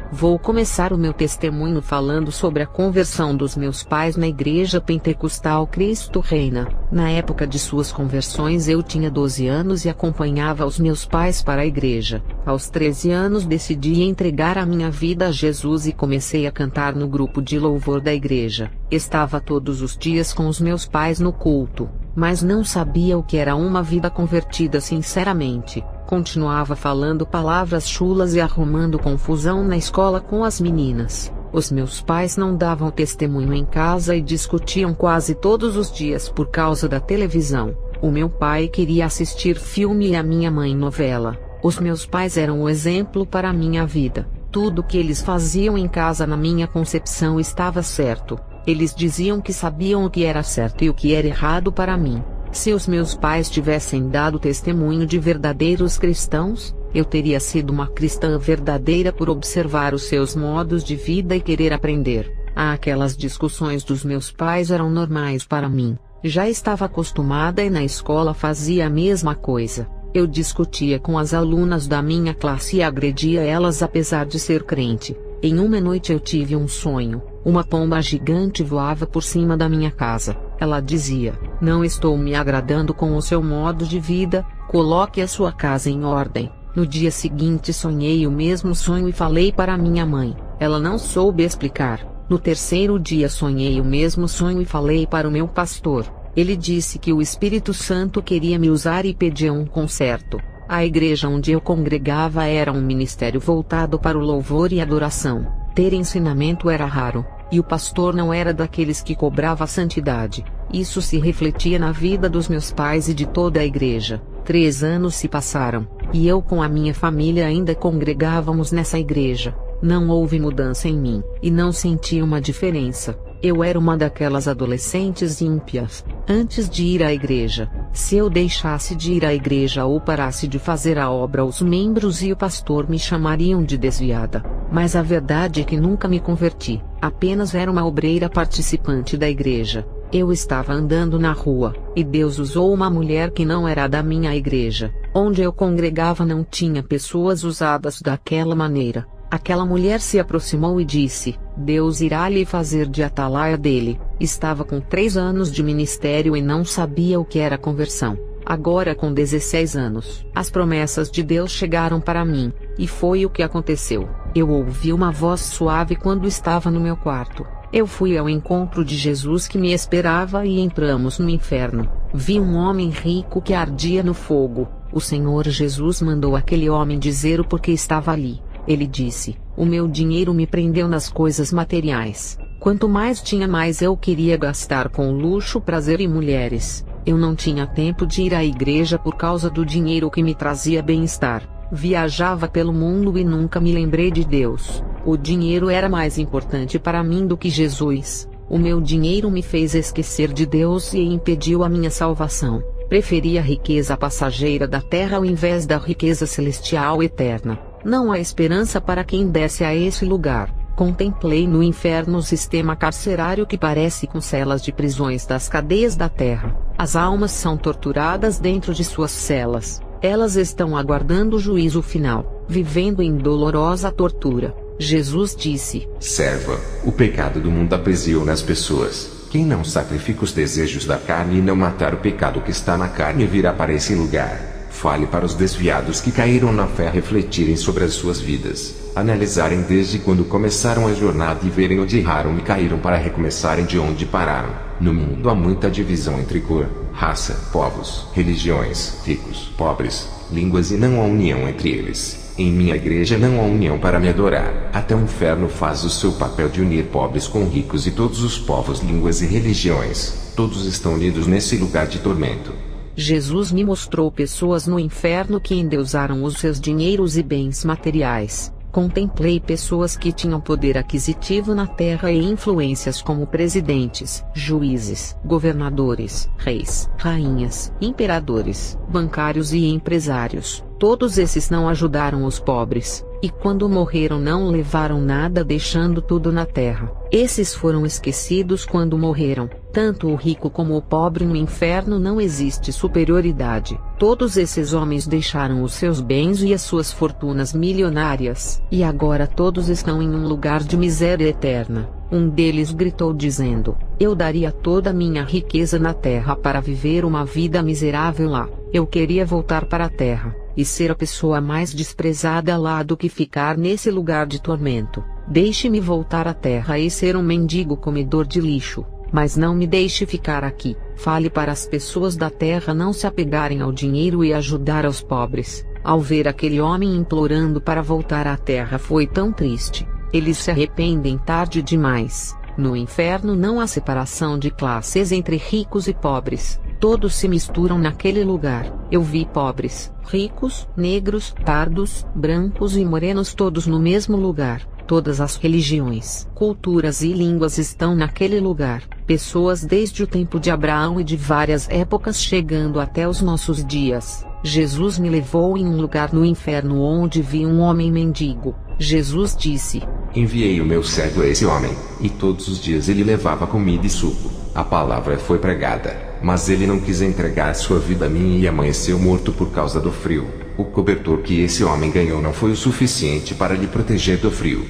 Vou começar o meu testemunho falando sobre a conversão dos meus pais na Igreja Pentecostal Cristo Reina. Na época de suas conversões eu tinha 12 anos e acompanhava os meus pais para a igreja. Aos 13 anos decidi entregar a minha vida a Jesus e comecei a cantar no grupo de louvor da igreja. Estava todos os dias com os meus pais no culto, mas não sabia o que era uma vida convertida sinceramente. Continuava falando palavras chulas e arrumando confusão na escola com as meninas. Os meus pais não davam testemunho em casa e discutiam quase todos os dias por causa da televisão. O meu pai queria assistir filme e a minha mãe novela. Os meus pais eram o exemplo para a minha vida. Tudo que eles faziam em casa na minha concepção estava certo. Eles diziam que sabiam o que era certo e o que era errado para mim. Se os meus pais tivessem dado testemunho de verdadeiros cristãos, eu teria sido uma cristã verdadeira por observar os seus modos de vida e querer aprender. Aquelas discussões dos meus pais eram normais para mim. Já estava acostumada e na escola fazia a mesma coisa. Eu discutia com as alunas da minha classe e agredia elas apesar de ser crente. Em uma noite eu tive um sonho. Uma pomba gigante voava por cima da minha casa. Ela dizia: "Não estou me agradando com o seu modo de vida, coloque a sua casa em ordem." No dia seguinte sonhei o mesmo sonho e falei para minha mãe. Ela não soube explicar. No terceiro dia sonhei o mesmo sonho e falei para o meu pastor. Ele disse que o Espírito Santo queria me usar e pedia um conserto. A igreja onde eu congregava era um ministério voltado para o louvor e adoração. Ter ensinamento era raro, e o pastor não era daqueles que cobrava santidade. Isso se refletia na vida dos meus pais e de toda a igreja. 3 anos se passaram, e eu com a minha família ainda congregávamos nessa igreja. Não houve mudança em mim, e não senti uma diferença. Eu era uma daquelas adolescentes ímpias. Antes de ir à igreja, se eu deixasse de ir à igreja ou parasse de fazer a obra, os membros e o pastor me chamariam de desviada. Mas a verdade é que nunca me converti, apenas era uma obreira participante da igreja. Eu estava andando na rua, e Deus usou uma mulher que não era da minha igreja. Onde eu congregava não tinha pessoas usadas daquela maneira. Aquela mulher se aproximou e disse: "Deus irá lhe fazer de atalaia dele." Estava com 3 anos de ministério e não sabia o que era conversão. Agora com 16 anos, as promessas de Deus chegaram para mim, e foi o que aconteceu. Eu ouvi uma voz suave quando estava no meu quarto. Eu fui ao encontro de Jesus que me esperava e entramos no inferno. Vi um homem rico que ardia no fogo. O Senhor Jesus mandou aquele homem dizer o porquê estava ali. Ele disse: "O meu dinheiro me prendeu nas coisas materiais. Quanto mais tinha, mais eu queria gastar com luxo, prazer e mulheres. Eu não tinha tempo de ir à igreja por causa do dinheiro que me trazia bem-estar. Viajava pelo mundo e nunca me lembrei de Deus. O dinheiro era mais importante para mim do que Jesus. O meu dinheiro me fez esquecer de Deus e impediu a minha salvação. Preferi a riqueza passageira da terra ao invés da riqueza celestial eterna. Não há esperança para quem desce a esse lugar." Contemplei no inferno o sistema carcerário que parece com celas de prisões das cadeias da terra. As almas são torturadas dentro de suas celas. Elas estão aguardando o juízo final, vivendo em dolorosa tortura. Jesus disse: "Serva, o pecado do mundo aprisiona as pessoas. Quem não sacrifica os desejos da carne e não matar o pecado que está na carne virá para esse lugar." Fale para os desviados que caíram na fé refletirem sobre as suas vidas, analisarem desde quando começaram a jornada e verem onde erraram e caíram para recomeçarem de onde pararam. No mundo há muita divisão entre cor, raça, povos, religiões, ricos, pobres, línguas e não há união entre eles. Em minha igreja não há união para me adorar. Até o inferno faz o seu papel de unir pobres com ricos e todos os povos, línguas e religiões. Todos estão unidos nesse lugar de tormento. Jesus me mostrou pessoas no inferno que endeusaram os seus dinheiros e bens materiais. Contemplei pessoas que tinham poder aquisitivo na terra e influências como presidentes, juízes, governadores, reis, rainhas, imperadores, bancários e empresários. Todos esses não ajudaram os pobres, e quando morreram não levaram nada, deixando tudo na terra. Esses foram esquecidos quando morreram. Tanto o rico como o pobre no inferno não existe superioridade. Todos esses homens deixaram os seus bens e as suas fortunas milionárias, e agora todos estão em um lugar de miséria eterna. Um deles gritou dizendo: eu daria toda a minha riqueza na terra para viver uma vida miserável lá. Eu queria voltar para a terra e ser a pessoa mais desprezada lá do que ficar nesse lugar de tormento. Deixe-me voltar à terra e ser um mendigo comedor de lixo, mas não me deixe ficar aqui. Fale para as pessoas da terra não se apegarem ao dinheiro e ajudar aos pobres. Ao ver aquele homem implorando para voltar à terra, foi tão triste. Eles se arrependem tarde demais. No inferno não há separação de classes entre ricos e pobres. Todos se misturam naquele lugar. Eu vi pobres, ricos, negros, pardos, brancos e morenos todos no mesmo lugar. Todas as religiões, culturas e línguas estão naquele lugar. Pessoas desde o tempo de Abraão e de várias épocas chegando até os nossos dias. Jesus me levou em um lugar no inferno onde vi um homem mendigo. Jesus disse: enviei o meu servo a esse homem, e todos os dias ele levava comida e suco. A palavra foi pregada, mas ele não quis entregar sua vida a mim e amanheceu morto por causa do frio. O cobertor que esse homem ganhou não foi o suficiente para lhe proteger do frio.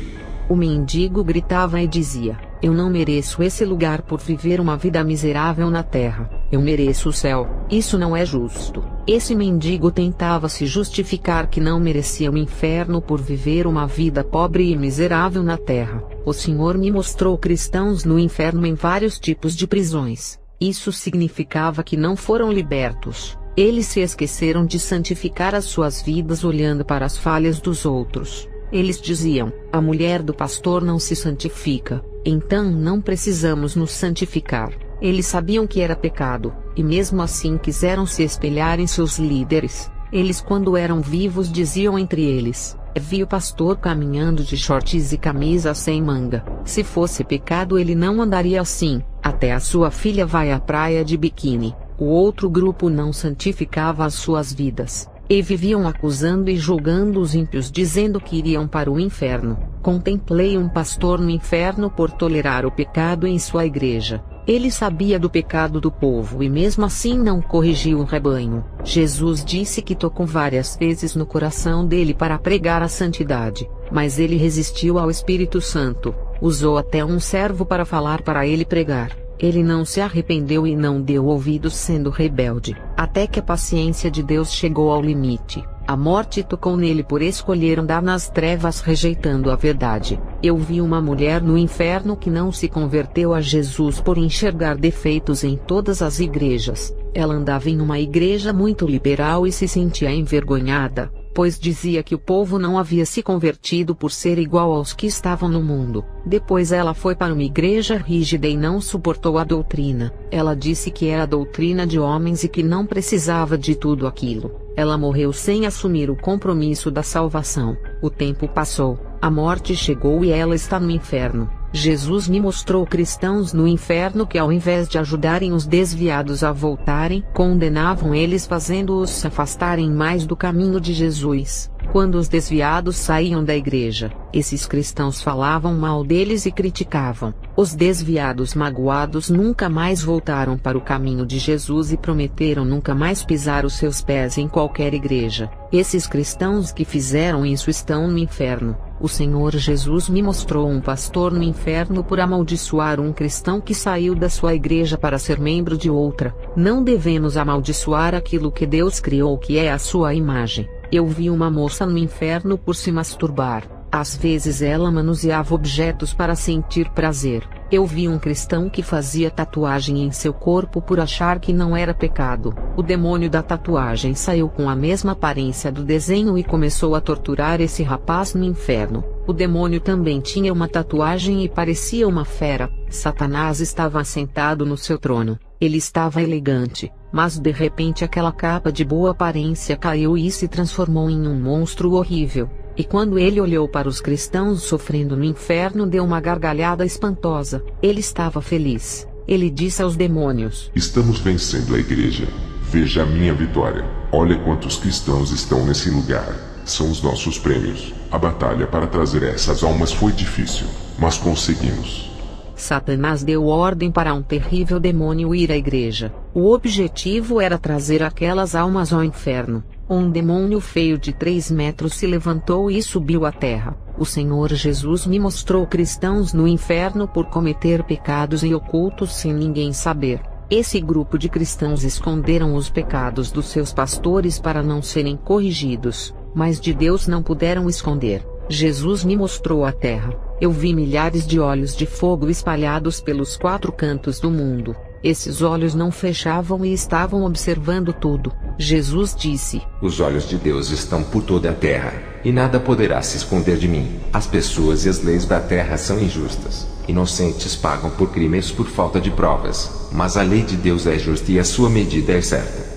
O mendigo gritava e dizia: eu não mereço esse lugar por viver uma vida miserável na terra. Eu mereço o céu. Isso não é justo. Esse mendigo tentava se justificar que não merecia o inferno por viver uma vida pobre e miserável na terra. O Senhor me mostrou cristãos no inferno em vários tipos de prisões. Isso significava que não foram libertos. Eles se esqueceram de santificar as suas vidas olhando para as falhas dos outros. Eles diziam: a mulher do pastor não se santifica, então não precisamos nos santificar. Eles sabiam que era pecado, e mesmo assim quiseram se espelhar em seus líderes. Eles, quando eram vivos, diziam entre eles: vi o pastor caminhando de shorts e camisa sem manga. Se fosse pecado ele não andaria assim. Até a sua filha vai à praia de biquíni. O outro grupo não santificava as suas vidas, e viviam acusando e julgando os ímpios, dizendo que iriam para o inferno. Contemplei um pastor no inferno por tolerar o pecado em sua igreja. Ele sabia do pecado do povo e mesmo assim não corrigiu o rebanho. Jesus disse que tocou várias vezes no coração dele para pregar a santidade, mas ele resistiu ao Espírito Santo. Usou até um servo para falar para ele pregar. Ele não se arrependeu e não deu ouvidos, sendo rebelde, até que a paciência de Deus chegou ao limite. A morte tocou nele por escolher andar nas trevas, rejeitando a verdade. Eu vi uma mulher no inferno que não se converteu a Jesus por enxergar defeitos em todas as igrejas. Ela andava em uma igreja muito liberal e se sentia envergonhada, pois dizia que o povo não havia se convertido por ser igual aos que estavam no mundo. Depois ela foi para uma igreja rígida e não suportou a doutrina. Ela disse que era a doutrina de homens e que não precisava de tudo aquilo. Ela morreu sem assumir o compromisso da salvação. O tempo passou, a morte chegou e ela está no inferno. Jesus me mostrou cristãos no inferno que, ao invés de ajudarem os desviados a voltarem, condenavam eles, fazendo-os se afastarem mais do caminho de Jesus. Quando os desviados saíam da igreja, esses cristãos falavam mal deles e criticavam. Os desviados magoados nunca mais voltaram para o caminho de Jesus e prometeram nunca mais pisar os seus pés em qualquer igreja. Esses cristãos que fizeram isso estão no inferno. O Senhor Jesus me mostrou um pastor no inferno por amaldiçoar um cristão que saiu da sua igreja para ser membro de outra. Não devemos amaldiçoar aquilo que Deus criou, que é a sua imagem. Eu vi uma moça no inferno por se masturbar. Às vezes ela manuseava objetos para sentir prazer. Eu vi um cristão que fazia tatuagem em seu corpo por achar que não era pecado. O demônio da tatuagem saiu com a mesma aparência do desenho e começou a torturar esse rapaz no inferno. O demônio também tinha uma tatuagem e parecia uma fera. Satanás estava sentado no seu trono. Ele estava elegante, mas de repente aquela capa de boa aparência caiu e se transformou em um monstro horrível. E quando ele olhou para os cristãos sofrendo no inferno, deu uma gargalhada espantosa. Ele estava feliz. Ele disse aos demônios: estamos vencendo a igreja. Veja a minha vitória. Olha quantos cristãos estão nesse lugar. São os nossos prêmios. A batalha para trazer essas almas foi difícil, mas conseguimos. Satanás deu ordem para um terrível demônio ir à igreja. O objetivo era trazer aquelas almas ao inferno. Um demônio feio de 3 metros se levantou e subiu à terra. O Senhor Jesus me mostrou cristãos no inferno por cometer pecados e ocultos sem ninguém saber. Esse grupo de cristãos esconderam os pecados dos seus pastores para não serem corrigidos, mas de Deus não puderam esconder. Jesus me mostrou a terra. Eu vi milhares de olhos de fogo espalhados pelos 4 cantos do mundo. Esses olhos não fechavam e estavam observando tudo. Jesus disse: Os olhos de Deus estão por toda a terra, e nada poderá se esconder de mim. As pessoas e as leis da terra são injustas. Inocentes pagam por crimes por falta de provas, mas a lei de Deus é justa e a sua medida é certa.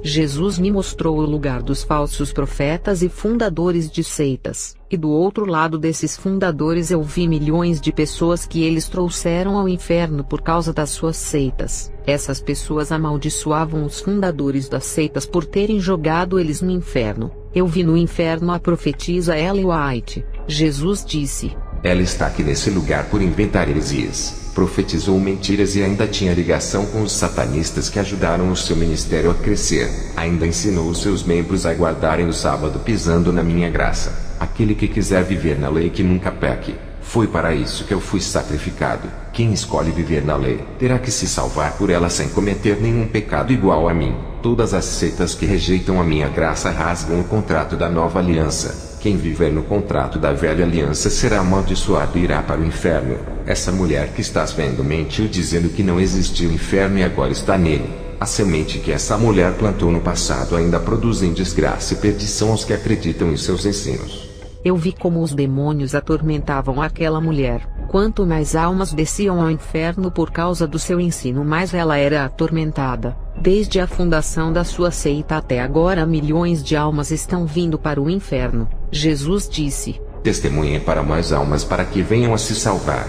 Jesus me mostrou o lugar dos falsos profetas e fundadores de seitas, e do outro lado desses fundadores eu vi milhões de pessoas que eles trouxeram ao inferno por causa das suas seitas. Essas pessoas amaldiçoavam os fundadores das seitas por terem jogado eles no inferno. Eu vi no inferno a profetisa Ellen White. Jesus disse: Ela está aqui nesse lugar por inventar heresias. Profetizou mentiras e ainda tinha ligação com os satanistas que ajudaram o seu ministério a crescer. Ainda ensinou os seus membros a guardarem o sábado pisando na minha graça. Aquele que quiser viver na lei que nunca peque. Foi para isso que eu fui sacrificado. Quem escolhe viver na lei, terá que se salvar por ela sem cometer nenhum pecado igual a mim. Todas as seitas que rejeitam a minha graça rasgam o contrato da nova aliança. Quem viver no contrato da velha aliança será amaldiçoado e irá para o inferno. Essa mulher que estás vendo mentiu dizendo que não existia o inferno e agora está nele. A semente que essa mulher plantou no passado ainda produz em desgraça e perdição aos que acreditam em seus ensinos. Eu vi como os demônios atormentavam aquela mulher. Quanto mais almas desciam ao inferno por causa do seu ensino, mais ela era atormentada. Desde a fundação da sua seita até agora, milhões de almas estão vindo para o inferno. Jesus disse: Testemunhem para mais almas para que venham a se salvar.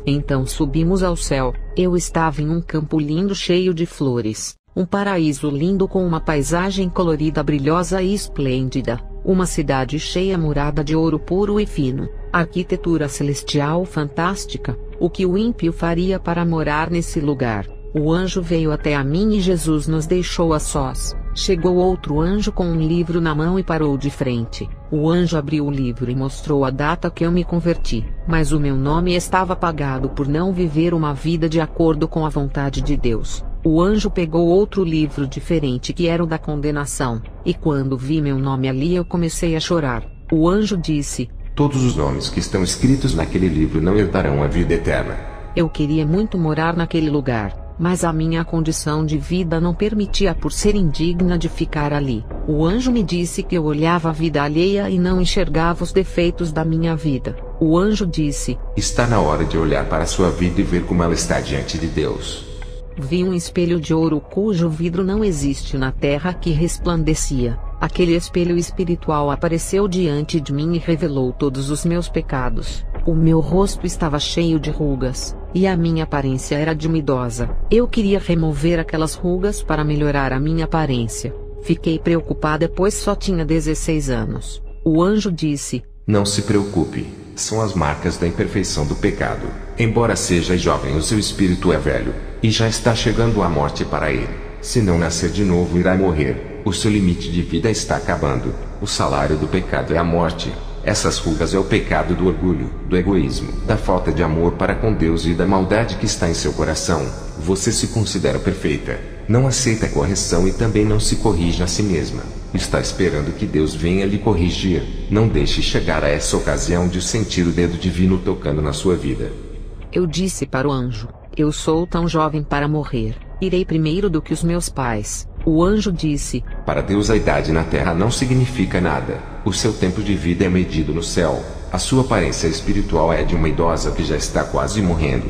Então subimos ao céu. Eu estava em um campo lindo cheio de flores. Um paraíso lindo com uma paisagem colorida, brilhosa e esplêndida. Uma cidade cheia murada de ouro puro e fino. Arquitetura celestial fantástica. O que o ímpio faria para morar nesse lugar? O anjo veio até a mim e Jesus nos deixou a sós. Chegou outro anjo com um livro na mão e parou de frente. O anjo abriu o livro e mostrou a data que eu me converti. Mas o meu nome estava apagado por não viver uma vida de acordo com a vontade de Deus. O anjo pegou outro livro diferente que era o da condenação. E quando vi meu nome ali eu comecei a chorar. O anjo disse: Todos os nomes que estão escritos naquele livro não herdarão a vida eterna. Eu queria muito morar naquele lugar, mas a minha condição de vida não permitia por ser indigna de ficar ali. O anjo me disse que eu olhava a vida alheia e não enxergava os defeitos da minha vida. O anjo disse: Está na hora de olhar para a sua vida e ver como ela está diante de Deus. Vi um espelho de ouro cujo vidro não existe na terra que resplandecia. Aquele espelho espiritual apareceu diante de mim e revelou todos os meus pecados. O meu rosto estava cheio de rugas, e a minha aparência era de uma idosa. Eu queria remover aquelas rugas para melhorar a minha aparência. Fiquei preocupada pois só tinha 16 anos. O anjo disse: Não se preocupe, são as marcas da imperfeição do pecado. Embora seja jovem, o seu espírito é velho, e já está chegando a morte para ele. Se não nascer de novo, irá morrer. O seu limite de vida está acabando. O salário do pecado é a morte. Essas rugas é o pecado do orgulho, do egoísmo, da falta de amor para com Deus e da maldade que está em seu coração. Você se considera perfeita. Não aceita a correção e também não se corrige a si mesma. Está esperando que Deus venha lhe corrigir. Não deixe chegar a essa ocasião de sentir o dedo divino tocando na sua vida. Eu disse para o anjo: Eu sou tão jovem para morrer. Irei primeiro do que os meus pais. O anjo disse: Para Deus a idade na terra não significa nada. O seu tempo de vida é medido no céu. A sua aparência espiritual é de uma idosa que já está quase morrendo.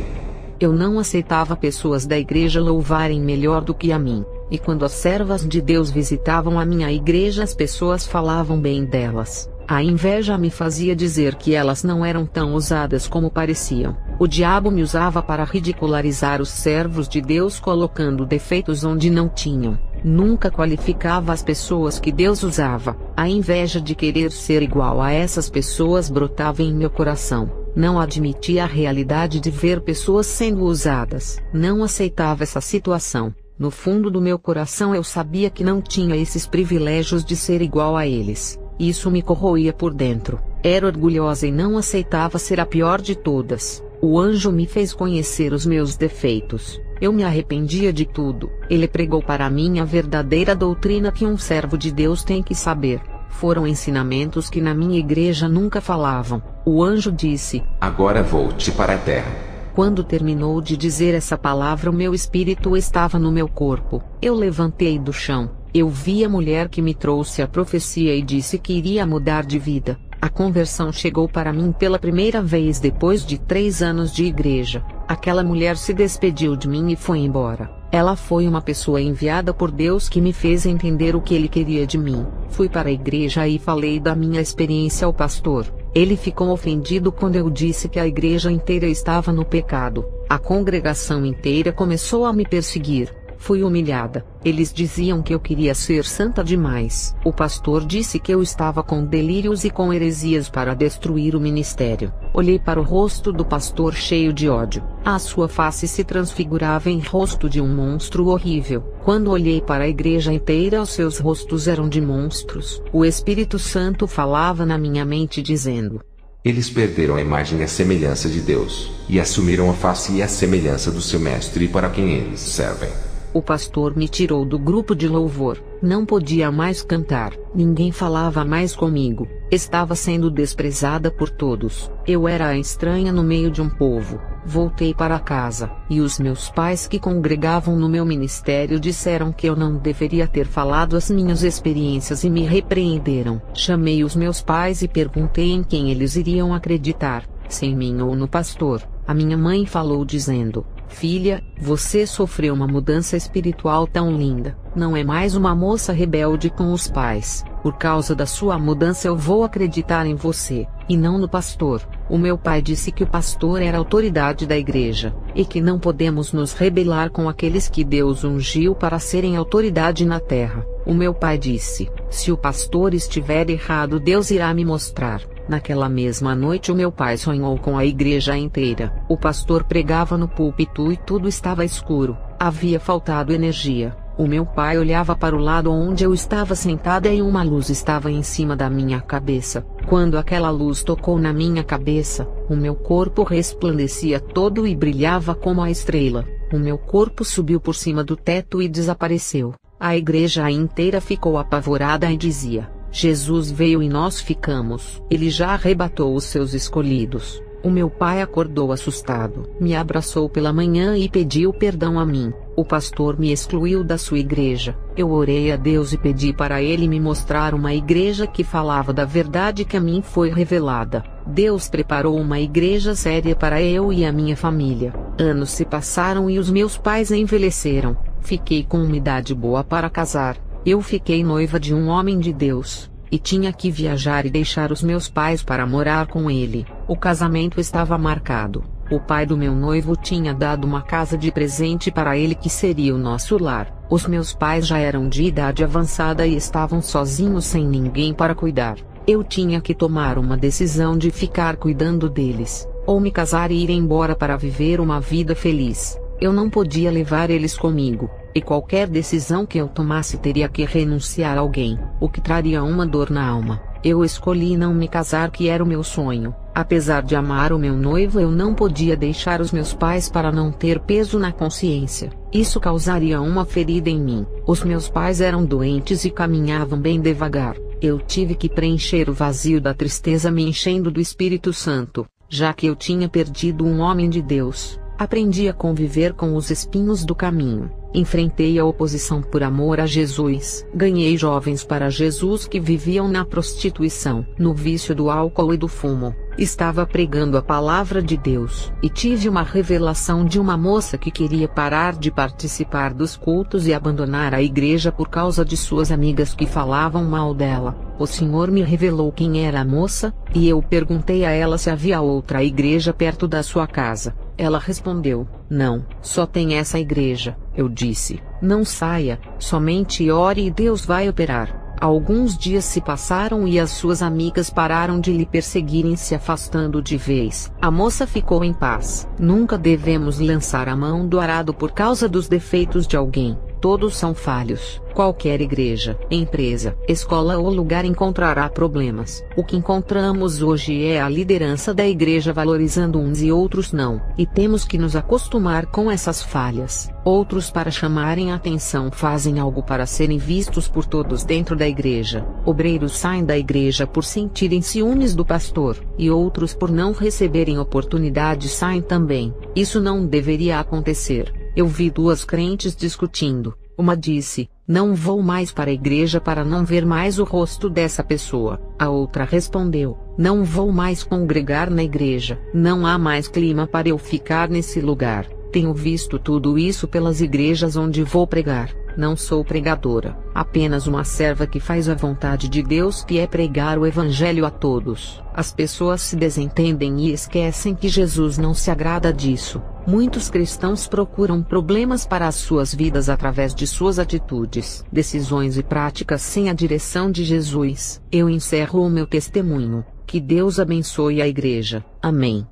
Eu não aceitava pessoas da igreja louvarem melhor do que a mim. E quando as servas de Deus visitavam a minha igreja, as pessoas falavam bem delas. A inveja me fazia dizer que elas não eram tão ousadas como pareciam. O diabo me usava para ridicularizar os servos de Deus, colocando defeitos onde não tinham. Nunca qualificava as pessoas que Deus usava. A inveja de querer ser igual a essas pessoas brotava em meu coração. Não admitia a realidade de ver pessoas sendo usadas. Não aceitava essa situação. No fundo do meu coração eu sabia que não tinha esses privilégios de ser igual a eles. Isso me corroía por dentro. Era orgulhosa e não aceitava ser a pior de todas. O anjo me fez conhecer os meus defeitos. Eu me arrependia de tudo. Ele pregou para mim a verdadeira doutrina que um servo de Deus tem que saber. Foram ensinamentos que na minha igreja nunca falavam. O anjo disse: agora volte para a terra. Quando terminou de dizer essa palavra, o meu espírito estava no meu corpo. Eu levantei do chão. Eu vi a mulher que me trouxe a profecia e disse que iria mudar de vida. A conversão chegou para mim pela primeira vez depois de 3 anos de igreja. Aquela mulher se despediu de mim e foi embora. Ela foi uma pessoa enviada por Deus que me fez entender o que Ele queria de mim. Fui para a igreja e falei da minha experiência ao pastor. Ele ficou ofendido quando eu disse que a igreja inteira estava no pecado. A congregação inteira começou a me perseguir. Fui humilhada. Eles diziam que eu queria ser santa demais. O pastor disse que eu estava com delírios e com heresias para destruir o ministério. Olhei para o rosto do pastor cheio de ódio. A sua face se transfigurava em rosto de um monstro horrível. Quando olhei para a igreja inteira, os seus rostos eram de monstros. O Espírito Santo falava na minha mente dizendo: eles perderam a imagem e a semelhança de Deus, e assumiram a face e a semelhança do seu mestre para quem eles servem. O pastor me tirou do grupo de louvor. Não podia mais cantar. Ninguém falava mais comigo. Estava sendo desprezada por todos. Eu era a estranha no meio de um povo. Voltei para casa, e os meus pais que congregavam no meu ministério disseram que eu não deveria ter falado as minhas experiências e me repreenderam. Chamei os meus pais e perguntei em quem eles iriam acreditar, se em mim ou no pastor. A minha mãe falou dizendo: filha, você sofreu uma mudança espiritual tão linda. Não é mais uma moça rebelde com os pais. Por causa da sua mudança eu vou acreditar em você, e não no pastor. O meu pai disse que o pastor era a autoridade da igreja, e que não podemos nos rebelar com aqueles que Deus ungiu para serem autoridade na terra. O meu pai disse: se o pastor estiver errado, Deus irá me mostrar. Naquela mesma noite o meu pai sonhou com a igreja inteira. O pastor pregava no púlpito e tudo estava escuro. Havia faltado energia. O meu pai olhava para o lado onde eu estava sentada e uma luz estava em cima da minha cabeça. Quando aquela luz tocou na minha cabeça, o meu corpo resplandecia todo e brilhava como a estrela. O meu corpo subiu por cima do teto e desapareceu. A igreja inteira ficou apavorada e dizia: Jesus veio e nós ficamos. Ele já arrebatou os seus escolhidos. O meu pai acordou assustado. Me abraçou pela manhã e pediu perdão a mim. O pastor me excluiu da sua igreja. Eu orei a Deus e pedi para ele me mostrar uma igreja que falava da verdade que a mim foi revelada. Deus preparou uma igreja séria para eu e a minha família. Anos se passaram e os meus pais envelheceram. Fiquei com uma idade boa para casar. Eu fiquei noiva de um homem de Deus, e tinha que viajar e deixar os meus pais para morar com ele. O casamento estava marcado. O pai do meu noivo tinha dado uma casa de presente para ele que seria o nosso lar. Os meus pais já eram de idade avançada e estavam sozinhos sem ninguém para cuidar. Eu tinha que tomar uma decisão de ficar cuidando deles, ou me casar e ir embora para viver uma vida feliz. Eu não podia levar eles comigo, e qualquer decisão que eu tomasse teria que renunciar a alguém, o que traria uma dor na alma. Eu escolhi não me casar, que era o meu sonho. Apesar de amar o meu noivo, eu não podia deixar os meus pais para não ter peso na consciência. Isso causaria uma ferida em mim. Os meus pais eram doentes e caminhavam bem devagar. Eu tive que preencher o vazio da tristeza me enchendo do Espírito Santo, já que eu tinha perdido um homem de Deus. Aprendi a conviver com os espinhos do caminho. Enfrentei a oposição por amor a Jesus. Ganhei jovens para Jesus que viviam na prostituição, no vício do álcool e do fumo. Estava pregando a palavra de Deus, e tive uma revelação de uma moça que queria parar de participar dos cultos e abandonar a igreja por causa de suas amigas que falavam mal dela. O Senhor me revelou quem era a moça, e eu perguntei a ela se havia outra igreja perto da sua casa. Ela respondeu: não, só tem essa igreja. Eu disse: não saia, somente ore e Deus vai operar. Alguns dias se passaram e as suas amigas pararam de lhe perseguirem, se afastando de vez. A moça ficou em paz. Nunca devemos lançar a mão do arado por causa dos defeitos de alguém. Todos são falhos. Qualquer igreja, empresa, escola ou lugar encontrará problemas. O que encontramos hoje é a liderança da igreja valorizando uns e outros não, e temos que nos acostumar com essas falhas. Outros, para chamarem a atenção, fazem algo para serem vistos por todos dentro da igreja. Obreiros saem da igreja por sentirem ciúmes do pastor, e outros, por não receberem oportunidade, saem também. Isso não deveria acontecer. Eu vi duas crentes discutindo. Uma disse: não vou mais para a igreja para não ver mais o rosto dessa pessoa. A outra respondeu: não vou mais congregar na igreja. Não há mais clima para eu ficar nesse lugar. Tenho visto tudo isso pelas igrejas onde vou pregar. Não sou pregadora, apenas uma serva que faz a vontade de Deus, que é pregar o evangelho a todos. As pessoas se desentendem e esquecem que Jesus não se agrada disso. Muitos cristãos procuram problemas para as suas vidas através de suas atitudes, decisões e práticas sem a direção de Jesus. Eu encerro o meu testemunho. Que Deus abençoe a igreja. Amém.